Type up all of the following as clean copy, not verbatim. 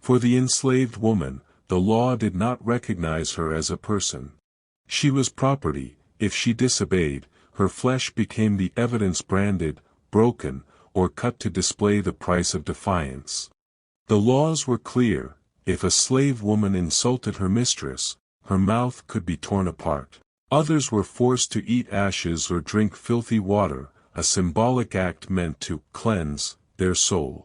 For the enslaved woman, the law did not recognize her as a person. She was property. If she disobeyed, her flesh became the evidence, branded, broken, or cut to display the price of defiance. The laws were clear: if a slave woman insulted her mistress, her mouth could be torn apart. Others were forced to eat ashes or drink filthy water, a symbolic act meant to cleanse their soul.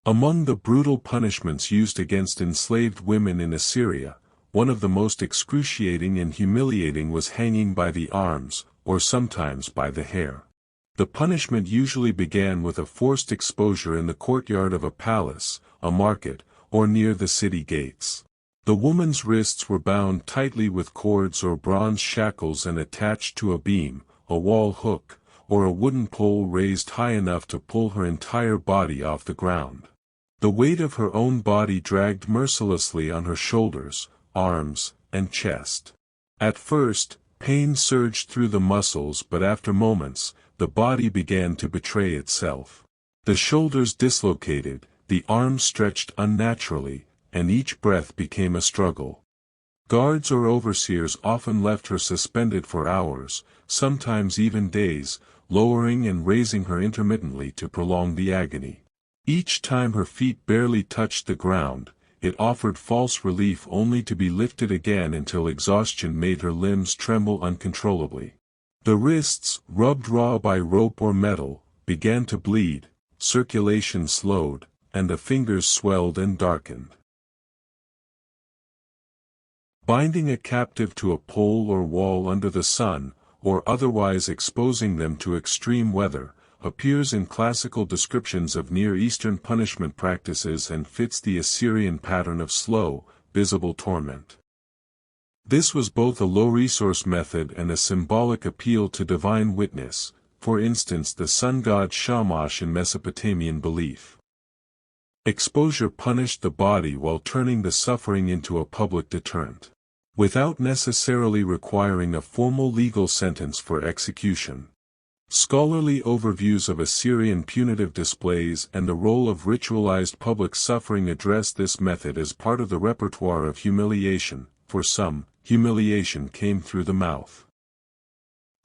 Among the brutal punishments used against enslaved women in Assyria, one of the most excruciating and humiliating was hanging by the arms, or sometimes by the hair. The punishment usually began with a forced exposure in the courtyard of a palace, a market, or near the city gates. The woman's wrists were bound tightly with cords or bronze shackles and attached to a beam, a wall hook, or a wooden pole raised high enough to pull her entire body off the ground. The weight of her own body dragged mercilessly on her shoulders, arms, and chest. At first, pain surged through the muscles, but after moments, the body began to betray itself. The shoulders dislocated, the arms stretched unnaturally, and each breath became a struggle. Guards or overseers often left her suspended for hours, sometimes even days, lowering and raising her intermittently to prolong the agony. Each time her feet barely touched the ground, it offered false relief only to be lifted again until exhaustion made her limbs tremble uncontrollably. The wrists, rubbed raw by rope or metal, began to bleed, circulation slowed, and the fingers swelled and darkened. Binding a captive to a pole or wall under the sun, or otherwise exposing them to extreme weather, appears in classical descriptions of Near Eastern punishment practices and fits the Assyrian pattern of slow, visible torment. This was both a low-resource method and a symbolic appeal to divine witness, for instance the sun god Shamash in Mesopotamian belief. Exposure punished the body while turning the suffering into a public deterrent, without necessarily requiring a formal legal sentence for execution. Scholarly overviews of Assyrian punitive displays and the role of ritualized public suffering address this method as part of the repertoire of humiliation. For some, humiliation came through the mouth.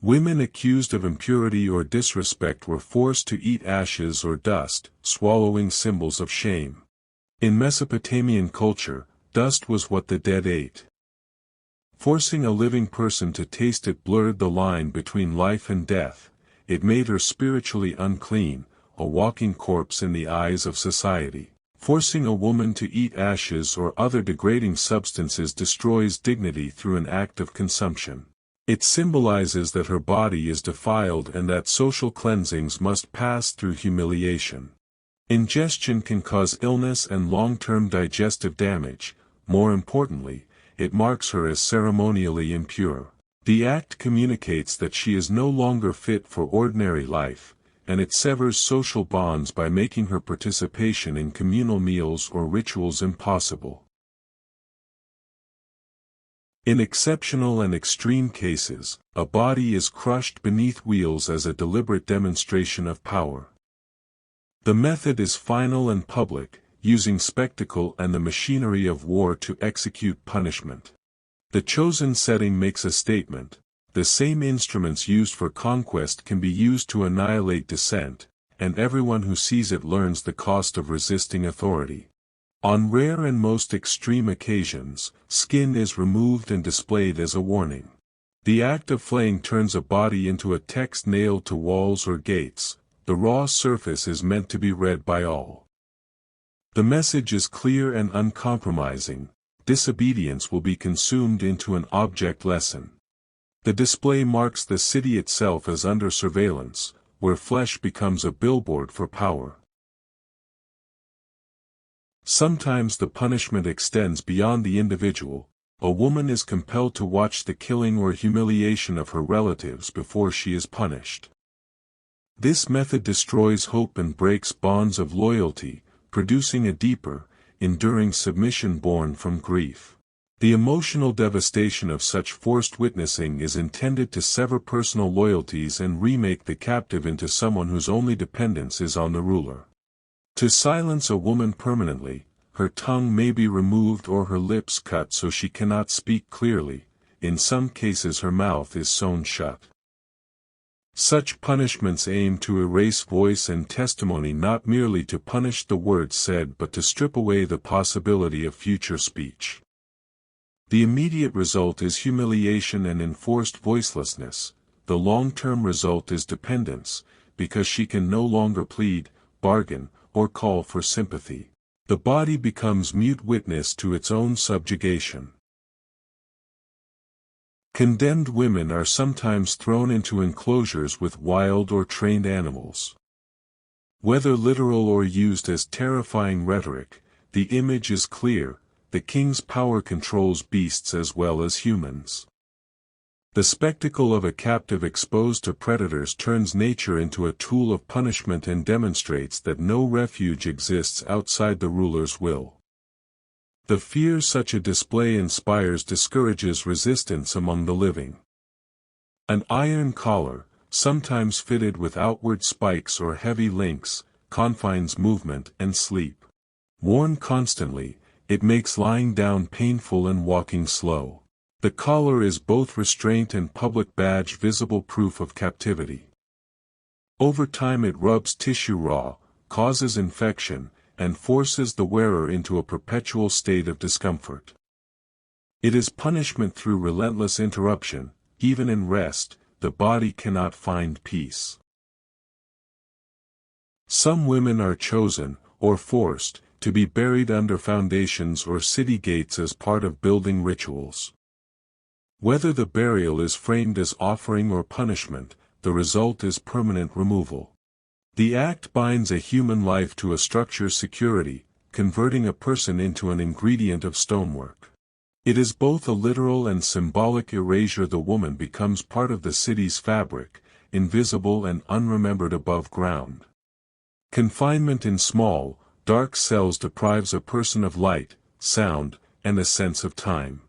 Women accused of impurity or disrespect were forced to eat ashes or dust, swallowing symbols of shame. In Mesopotamian culture, dust was what the dead ate. Forcing a living person to taste it blurred the line between life and death. It made her spiritually unclean, a walking corpse in the eyes of society. Forcing a woman to eat ashes or other degrading substances destroys dignity through an act of consumption. It symbolizes that her body is defiled and that social cleansings must pass through humiliation. Ingestion can cause illness and long-term digestive damage. More importantly, it marks her as ceremonially impure. The act communicates that she is no longer fit for ordinary life, and it severs social bonds by making her participation in communal meals or rituals impossible. In exceptional and extreme cases, a body is crushed beneath wheels as a deliberate demonstration of power. The method is final and public, using spectacle and the machinery of war to execute punishment. The chosen setting makes a statement. The same instruments used for conquest can be used to annihilate dissent, and everyone who sees it learns the cost of resisting authority. On rare and most extreme occasions, skin is removed and displayed as a warning. The act of flaying turns a body into a text nailed to walls or gates. The raw surface is meant to be read by all. The message is clear and uncompromising. Disobedience will be consumed into an object lesson. The display marks the city itself as under surveillance, where flesh becomes a billboard for power. Sometimes the punishment extends beyond the individual. A woman is compelled to watch the killing or humiliation of her relatives before she is punished. This method destroys hope and breaks bonds of loyalty, producing a deeper, enduring submission born from grief. The emotional devastation of such forced witnessing is intended to sever personal loyalties and remake the captive into someone whose only dependence is on the ruler. To silence a woman permanently, her tongue may be removed or her lips cut so she cannot speak clearly. In some cases her mouth is sewn shut. Such punishments aim to erase voice and testimony, not merely to punish the words said but to strip away the possibility of future speech. The immediate result is humiliation and enforced voicelessness. The long-term result is dependence, because she can no longer plead, bargain, or call for sympathy. The body becomes mute witness to its own subjugation. Condemned women are sometimes thrown into enclosures with wild or trained animals. Whether literal or used as terrifying rhetoric, the image is clear: the king's power controls beasts as well as humans. The spectacle of a captive exposed to predators turns nature into a tool of punishment and demonstrates that no refuge exists outside the ruler's will. The fear such a display inspires discourages resistance among the living. An iron collar, sometimes fitted with outward spikes or heavy links, confines movement and sleep. Worn constantly, it makes lying down painful and walking slow. The collar is both restraint and public badge, visible proof of captivity. Over time it rubs tissue raw, causes infection, and forces the wearer into a perpetual state of discomfort. It is punishment through relentless interruption. Even in rest, the body cannot find peace. Some women are chosen, or forced, to be buried under foundations or city gates as part of building rituals. Whether the burial is framed as offering or punishment, the result is permanent removal. The act binds a human life to a structure's security, converting a person into an ingredient of stonework. It is both a literal and symbolic erasure. The woman becomes part of the city's fabric, invisible and unremembered above ground. Confinement in small, dark cells deprives a person of light, sound, and a sense of time.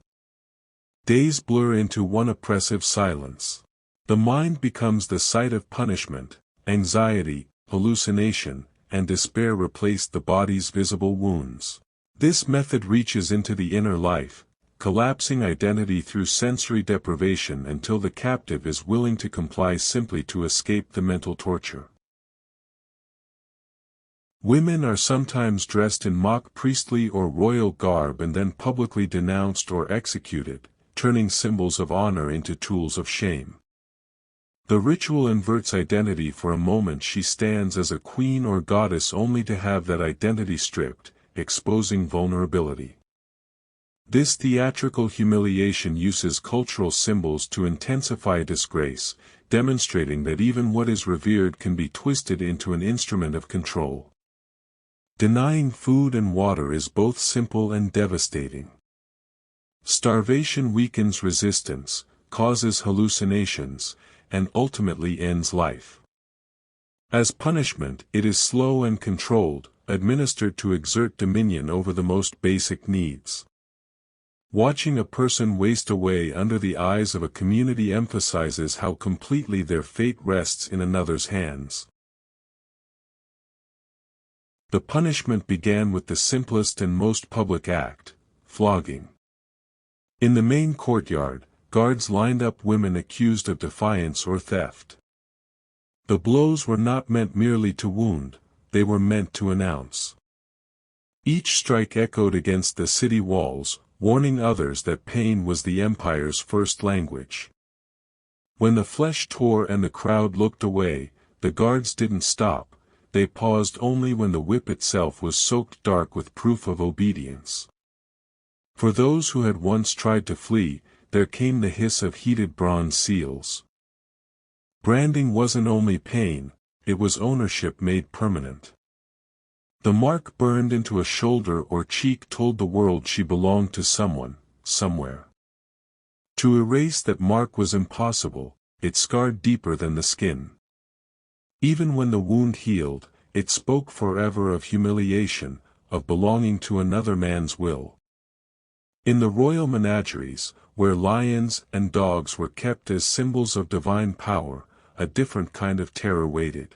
Days blur into one oppressive silence. The mind becomes the site of punishment. Anxiety, hallucination, and despair replace the body's visible wounds. This method reaches into the inner life, collapsing identity through sensory deprivation until the captive is willing to comply simply to escape the mental torture. Women are sometimes dressed in mock priestly or royal garb and then publicly denounced or executed, turning symbols of honor into tools of shame. The ritual inverts identity. For a moment she stands as a queen or goddess only to have that identity stripped, exposing vulnerability. This theatrical humiliation uses cultural symbols to intensify disgrace, demonstrating that even what is revered can be twisted into an instrument of control. Denying food and water is both simple and devastating. Starvation weakens resistance, causes hallucinations, and ultimately ends life. As punishment, it is slow and controlled, administered to exert dominion over the most basic needs. Watching a person waste away under the eyes of a community emphasizes how completely their fate rests in another's hands. The punishment began with the simplest and most public act, flogging. In the main courtyard, guards lined up women accused of defiance or theft. The blows were not meant merely to wound, they were meant to announce. Each strike echoed against the city walls, warning others that pain was the empire's first language. When the flesh tore and the crowd looked away, the guards didn't stop, they paused only when the whip itself was soaked dark with proof of obedience. For those who had once tried to flee, there came the hiss of heated bronze seals. Branding wasn't only pain, it was ownership made permanent. The mark burned into a shoulder or cheek told the world she belonged to someone, somewhere. To erase that mark was impossible, it scarred deeper than the skin. Even when the wound healed, it spoke forever of humiliation, of belonging to another man's will. In the royal menageries, where lions and dogs were kept as symbols of divine power, a different kind of terror waited.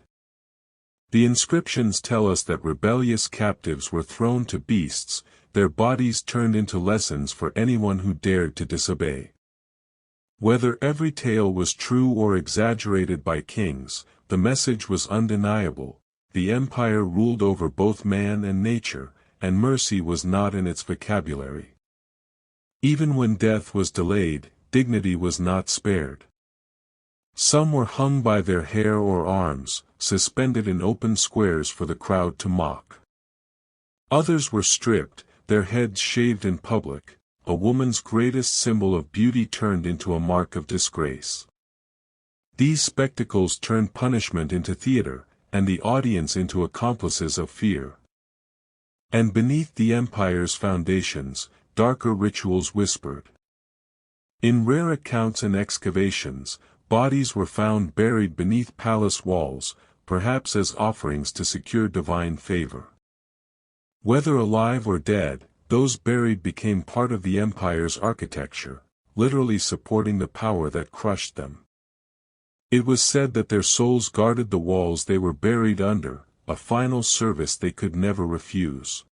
The inscriptions tell us that rebellious captives were thrown to beasts, their bodies turned into lessons for anyone who dared to disobey. Whether every tale was true or exaggerated by kings, the message was undeniable: the empire ruled over both man and nature, and mercy was not in its vocabulary. Even when death was delayed, dignity was not spared. Some were hung by their hair or arms, suspended in open squares for the crowd to mock. Others were stripped, their heads shaved in public, a woman's greatest symbol of beauty turned into a mark of disgrace. These spectacles turned punishment into theater, and the audience into accomplices of fear. And beneath the empire's foundations, darker rituals whispered. In rare accounts and excavations, bodies were found buried beneath palace walls, perhaps as offerings to secure divine favor. Whether alive or dead, those buried became part of the empire's architecture, literally supporting the power that crushed them. It was said that their souls guarded the walls they were buried under, a final service they could never refuse.